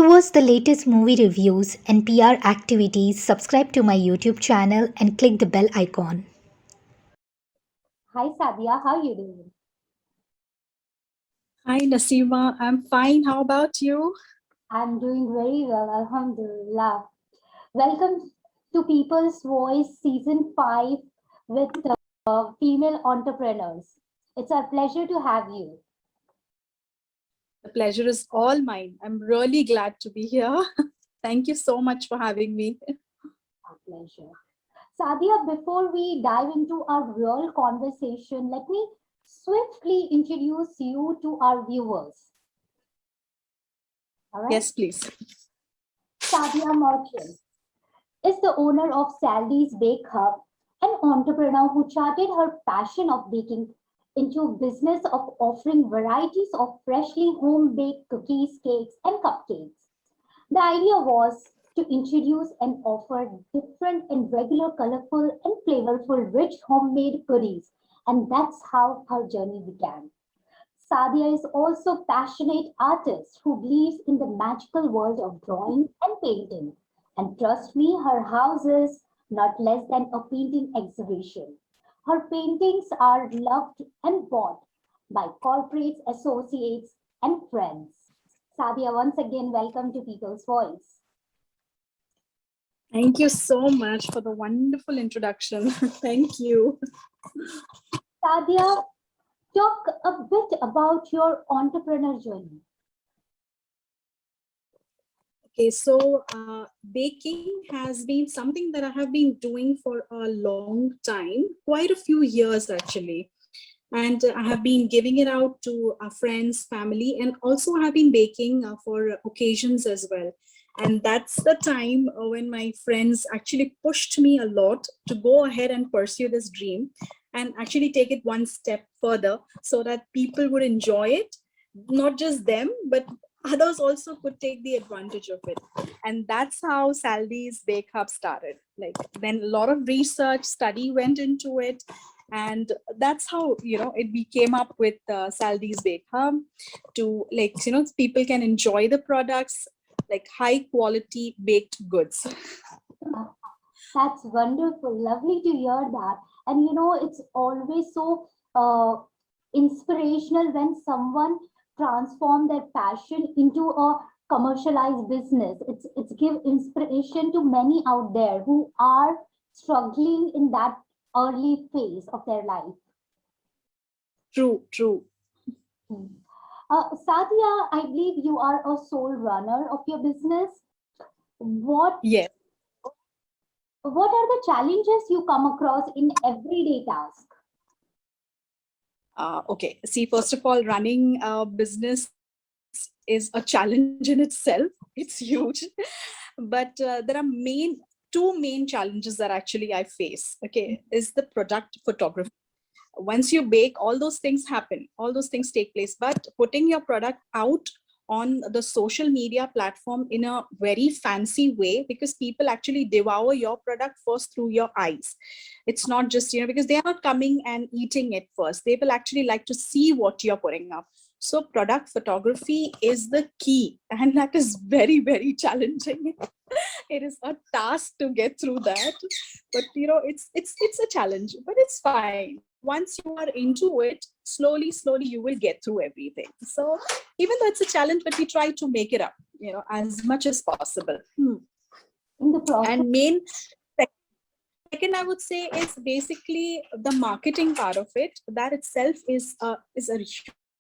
watch the latest movie reviews and PR activities, subscribe to my YouTube channel and click the bell icon. Hi Sadia, how are you doing? Hi Nasima, I'm fine. How about you? I'm doing very well, Alhamdulillah. Welcome to People's Voice Season 5 with female entrepreneurs. It's our pleasure to have you. The pleasure is all mine. I'm really glad to be here. Thank you so much for having me. Our pleasure. Sadia, before we dive into our real conversation, let me swiftly introduce you to our viewers. All right? Yes, please. Sadia Merchant is the owner of Sadias Bake Up, an entrepreneur who charted her passion of baking into business of offering varieties of freshly home-baked cookies, cakes, and cupcakes. The idea was to introduce and offer different and regular, colorful, and flavorful, rich homemade goodies, and that's how her journey began. Sadia is also a passionate artist who believes in the magical world of drawing and painting. And trust me, her house is not less than a painting exhibition. Her paintings are loved and bought by corporates, associates, and friends. Sadia, once again, welcome to People's Voice. Thank you so much for the wonderful introduction. Thank you. Sadia, talk a bit about your entrepreneur journey. Okay, so baking has been something that I have been doing for a long time, quite a few years actually. And I have been giving it out to friends, family, and also I have been baking for occasions as well. And that's the time when my friends actually pushed me a lot to go ahead and pursue this dream and actually take it one step further so that people would enjoy it, not just them, but others also could take the advantage of it. And that's how Sadias Bake Up started. Like then a lot of research study went into it, and that's how it became up with Sadias Bake Up to people can enjoy the products, like high quality baked goods. That's wonderful. Lovely to hear that. And it's always so inspirational when someone transform their passion into a commercialized business. It's give inspiration to many out there who are struggling in that early phase of their life. True. Sadia, I believe you are a sole runner of your business. What Yes. what are the challenges you come across in everyday task? Okay, see, first of all, running a business is a challenge in itself. It's huge. But there are two main challenges that actually I face. Okay, is the product photography. Once you bake, all those things happen, all those things take place, but putting your product out on the social media platform in a very fancy way, because people actually devour your product first through your eyes. It's not just because they are not coming and eating it first, they will actually like to see what you're putting up. So product photography is the key, and that is very, very challenging. It is a task to get through that, but it's a challenge, but it's fine. Once you are into it, slowly you will get through everything. So even though it's a challenge, but we try to make it up as much as possible. In the process, And second, I would say, is basically the marketing part of it. That itself is a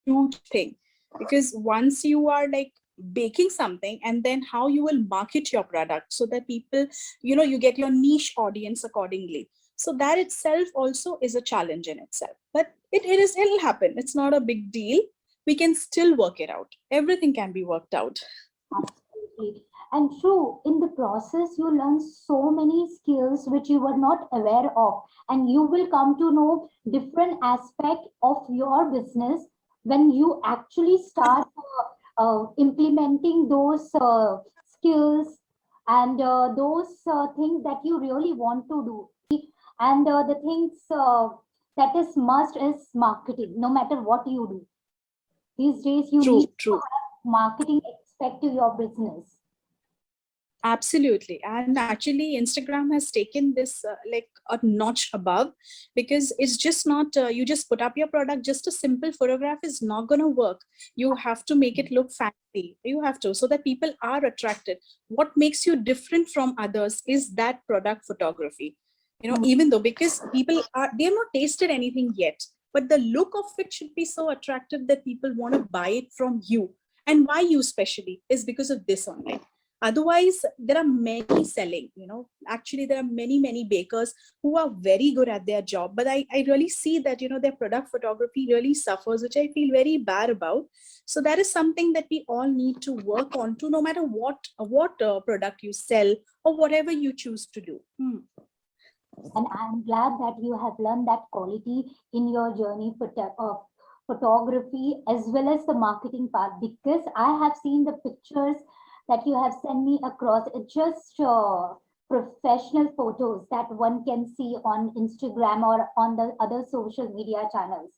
huge thing, because once you are like baking something, and then how you will market your product so that people, you get your niche audience accordingly. So that itself also is a challenge in itself, but it'll happen. It's not a big deal. We can still work it out. Everything can be worked out. absolutely. And true, in the process, you learn so many skills which you were not aware of. And you will come to know different aspect of your business when you actually start implementing those skills and those things that you really want to do. And the things that is must is marketing, no matter what you do. These days, you need to True. have marketing aspect to your business. Absolutely. And actually, Instagram has taken this like a notch above, because it's just not, you just put up your product, just a simple photograph is not going to work. You have to make it look fancy. You have to, so that people are attracted. What makes you different from others is that product photography. You know, Hmm. even though, because people are, they have not tasted anything yet, but the look of it should be so attractive that people want to buy it from you. And why you specially is because of this only. Otherwise, there are many selling, you know, actually there are many bakers who are very good at their job, but I really see that, you know, their product photography really suffers, which I feel very bad about. So that is something that we all need to work on, to no matter what product you sell or whatever you choose to do. And I'm glad that you have learned that quality in your journey of photography as well as the marketing part, because I have seen the pictures that you have sent me across. It's just professional photos that one can see on Instagram or on the other social media channels.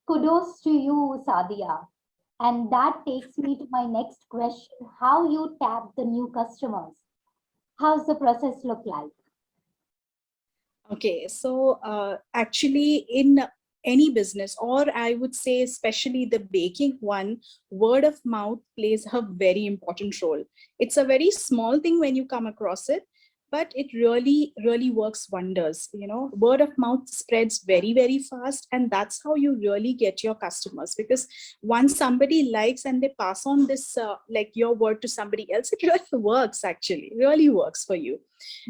Kudos to you, Sadia. And that takes me to my next question: how you tap the new customers? How's the process look like? Okay, so actually, in any business, or I would say especially the baking one, word of mouth plays a very important role. It's a very small thing when you come across it, but it really works wonders. You know, word of mouth spreads very fast, and that's how you really get your customers. Because once somebody likes and they pass on this like your word to somebody else, it really works. Actually, really works for you.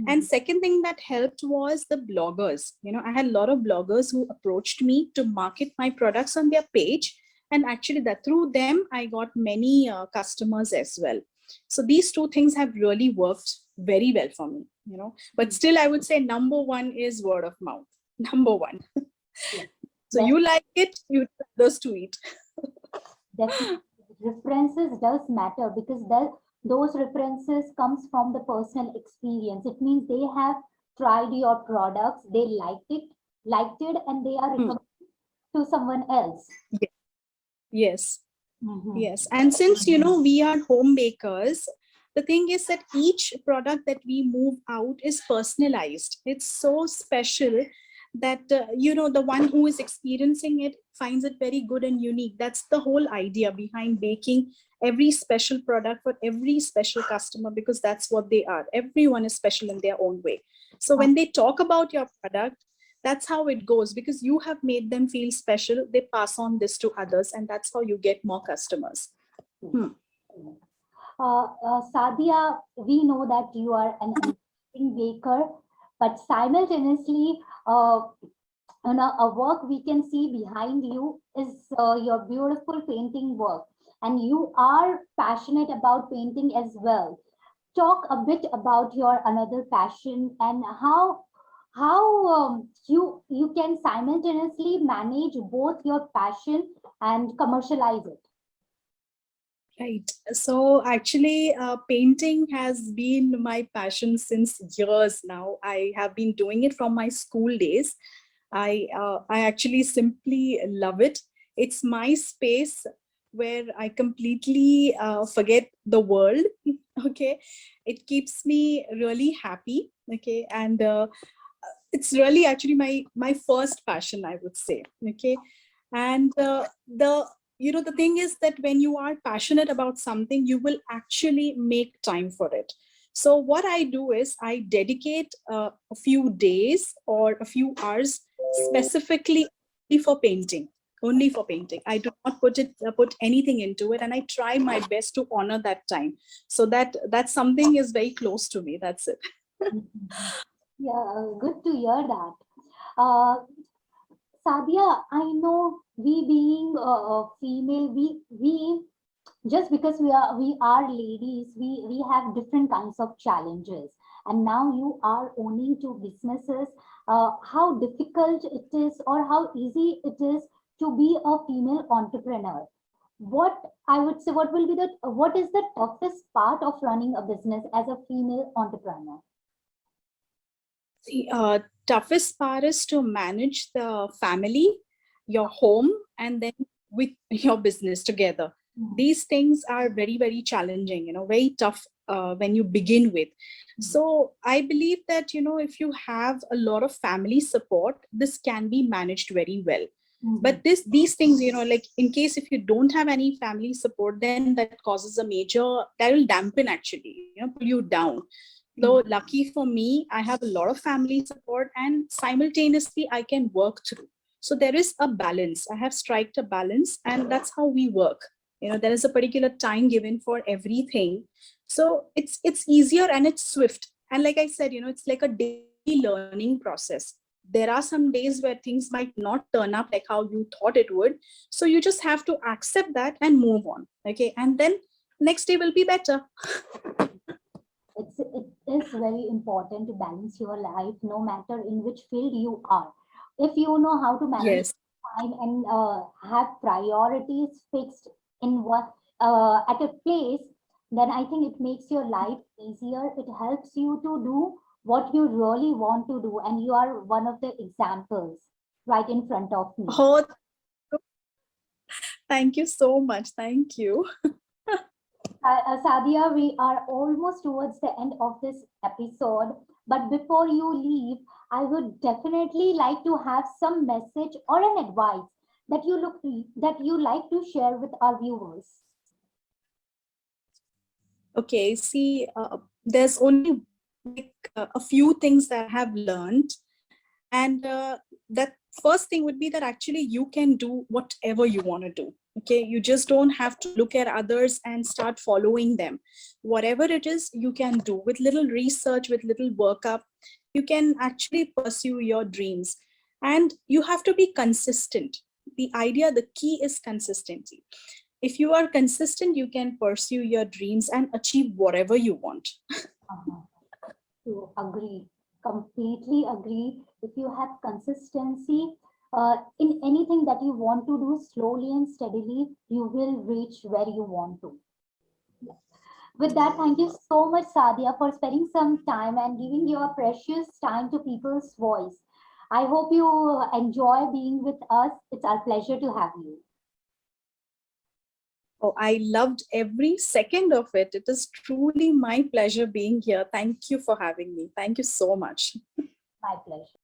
And Mhm. second thing that helped was the bloggers. You know, I had a lot of bloggers who approached me to market my products on their page. And actually, that through them, I got many customers as well. So these two things have really worked very well for me, you know. But still, I would say number one is word of mouth. Number one. So Yes, you like it, you tell others to eat. definitely. References does matter because those references comes from the personal experience. It means they have tried your products, they liked it, and they are Hmm. recommending to someone else. Yes. Mhm. Yes, and since, you know, we are home bakers, the thing is that each product that we move out is personalized. It's so special that you know, the one who is experiencing it finds it very good and unique. That's the whole idea behind baking every special product for every special customer, because that's what they are. Everyone is special in their own way. So Uh, when they talk about your product, that's how it goes, because you have made them feel special. They pass on this to others, and that's how you get more customers. Hmm. Sadia, we know that you are an amazing baker, but simultaneously, a work we can see behind you is your beautiful painting work, and you are passionate about painting as well. Talk a bit about your another passion and how you can simultaneously manage both your passion and commercialize it. Right. So actually, painting has been my passion since years now. I have been doing it from my school days. I actually simply love it. It's my space where I completely forget the world. Okay, it keeps me really happy. Okay, and it's really actually my first passion, I would say. Okay, and the you know, the thing is that when you are passionate about something, you will actually make time for it. So what I do is I dedicate a few days or a few hours specifically only for painting. Only for painting. I do not put anything into it, and I try my best to honor that time. So that something is very close to me. That's it. Mhm. Yeah, good to hear that. Uh, Sadia, I know we being female, we just because we are ladies, we have different kinds of challenges. And now you are owning two businesses. How difficult it is, or how easy it is to be a female entrepreneur? What I would say, what is the toughest part of running a business as a female entrepreneur? The toughest part is to manage the family, your home, and then with your business together. These things are very, very challenging, very tough when you begin with. So I believe that, if you have a lot of family support, this can be managed very well. But these things, like in case if you don't have any family support, then that causes a major, that will dampen actually, pull you down. Though lucky for me, I have a lot of family support and simultaneously I can work through. So there is a balance. I have striked a balance, and that's how we work. There is a particular time given for everything. So it's easier and it's swift. And like I said, it's like a daily learning process. There are some days where things might not turn up like how you thought it would. So you just have to accept that and move on. Okay. And then next day will be better. It is very important to balance your life, no matter in which field you are. If you know how to manage Yes. time and have priorities fixed in what at a place, then I think it makes your life easier. It helps you to do what you really want to do, and you are one of the examples right in front of me. Oh, thank you so much. Thank you. Sadia, we are almost towards the end of this episode. But before you leave, I would definitely like to have some message or an advice that you like to share with our viewers. Okay, see, there's only like a few things that I have learned. And that first thing would be that actually you can do whatever you want to do. Okay, you just don't have to look at others and start following them. Whatever it is, you can do with little research, with little workup. You can actually pursue your dreams, and you have to be consistent. The key is consistency. If you are consistent, you can pursue your dreams and achieve whatever you want. Uh-huh. To agree, completely agree. If you have consistency in anything that you want to do slowly and steadily, you will reach where you want to. With that, thank you so much, Sadia, for spending some time and giving your precious time to people's voice. I hope you enjoy being with us. It's our pleasure to have you. Oh, I loved every second of it. It is truly my pleasure being here. Thank you for having me. Thank you so much. My pleasure.